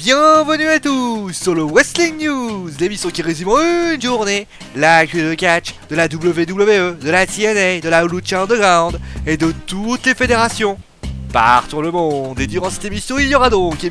Bienvenue à tous sur le Wrestling News, l'émission qui résume en une journée l'actu de catch de la WWE, de la TNA, de la Lucha Underground et de toutes les fédérations partout dans le monde. Et durant cette émission, il y aura donc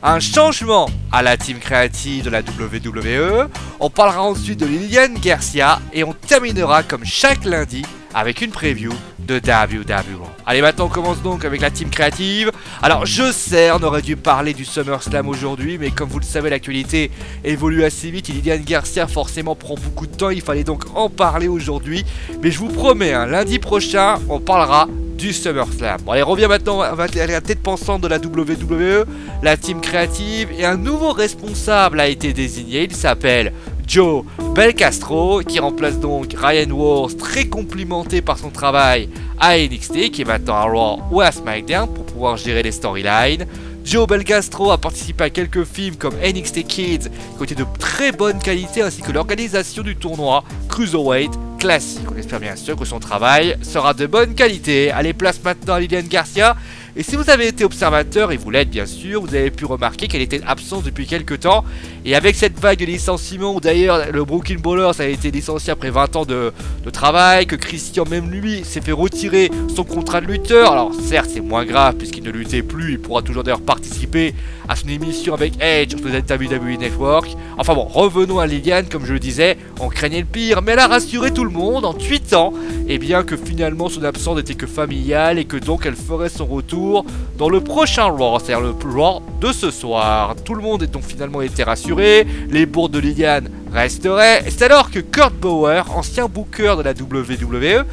un changement à la team créative de la WWE. On parlera ensuite de Lilian Garcia et on terminera comme chaque lundi avec une preview de WWE. Allez, maintenant on commence donc avec la team créative. Alors je sais, on aurait dû parler du SummerSlam aujourd'hui, mais comme vous le savez, l'actualité évolue assez vite et Lilian Garcia forcément prend beaucoup de temps, il fallait donc en parler aujourd'hui. Mais je vous promets, lundi prochain, on parlera du SummerSlam. Bon allez, revient maintenant à la tête pensante de la WWE, la team créative, et un nouveau responsable a été désigné, il s'appelle Joe Belcastro, qui remplace donc Ryan Wars, très complimenté par son travail à NXT, qui est maintenant à Raw ou à SmackDown pour pouvoir gérer les storylines. Joe Belcastro a participé à quelques films comme NXT Kids, qui ont été de très bonne qualité, ainsi que l'organisation du tournoi Cruiserweight Classic. On espère bien sûr que son travail sera de bonne qualité. Allez, place maintenant à Lilian Garcia. Et si vous avez été observateur, et vous l'êtes bien sûr, vous avez pu remarquer qu'elle était absente depuis quelques temps. Et avec cette vague de licenciements, où d'ailleurs le Brooklyn Brawlers a été licencié après 20 ans de travail, que Christian, même lui, s'est fait retirer son contrat de lutteur. Alors certes, c'est moins grave puisqu'il ne luttait plus, il pourra toujours d'ailleurs participer à son émission avec Edge sur le WWE Network. Enfin bon, revenons à Lilian, comme je le disais, on craignait le pire, mais elle a rassuré tout le monde en tweetant que finalement son absence n'était que familiale et que donc elle ferait son retour dans le prochain Raw, c'est-à-dire le Raw de ce soir. Tout le monde est donc finalement été rassuré, les bourdes de Lilian resteraient. C'est alors que Kurt Bauer, ancien booker de la WWE,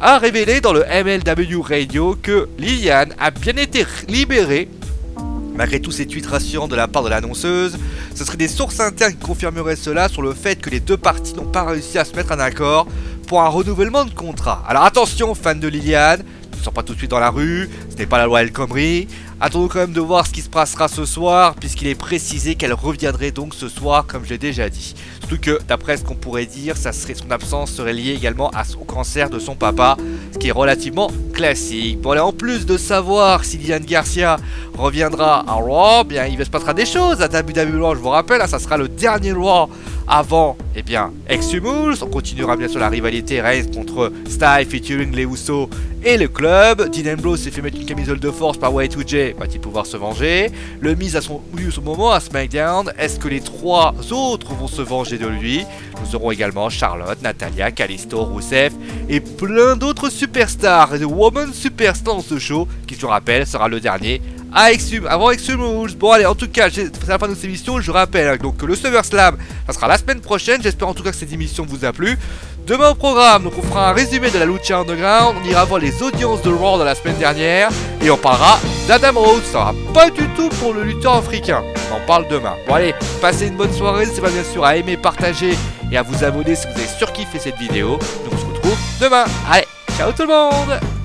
a révélé dans le MLW Radio que Lilian a bien été libérée. Malgré tous ces tweets rassurants de la part de l'annonceuse, ce seraient des sources internes qui confirmeraient cela sur le fait que les deux parties n'ont pas réussi à se mettre en accord pour un renouvellement de contrat. Alors attention, fans de Lilian, ne sont pas tout de suite dans la rue, ce n'est pas la loi El Khomri. Attendons quand même de voir ce qui se passera ce soir, puisqu'il est précisé qu'elle reviendrait donc ce soir, comme je l'ai déjà dit. Surtout que, d'après ce qu'on pourrait dire, son absence serait liée également au cancer de son papa, ce qui est relativement classique. Bon, allez, en plus de savoir si Lilian Garcia reviendra à Raw, bien, il se passera des choses à WWE, je vous rappelle, ça sera le dernier Raw avant, Extreme Rules. On continuera bien sûr la rivalité Reigns contre Styles featuring les Usos et le club. Dean Ambrose s'est fait mettre une camisole de force par Y2J, va-t-il pouvoir se venger? Le Miz a eu son moment à SmackDown. Est-ce que les trois autres vont se venger de lui? Nous aurons également Charlotte, Natalya, Kalisto, Rusev et plein d'autres superstars et de women superstars dans ce show, qui je vous rappelle sera le dernier avant Extreme Rules. Bon allez, en tout cas, c'est la fin de cette émission. Je rappelle donc que le SummerSlam, ça sera la semaine prochaine. J'espère en tout cas que cette émission vous a plu. Demain au programme, donc on fera un résumé de la Lucha Underground. On ira voir les audiences de Raw de la semaine dernière et on parlera d'Adam Rhodes. Ça sera pas du tout pour le lutteur africain. On en parle demain. Bon allez, passez une bonne soirée. N'hésitez pas bien sûr à aimer, partager et à vous abonner si vous avez surkiffé cette vidéo. Donc on se retrouve demain. Allez, ciao tout le monde.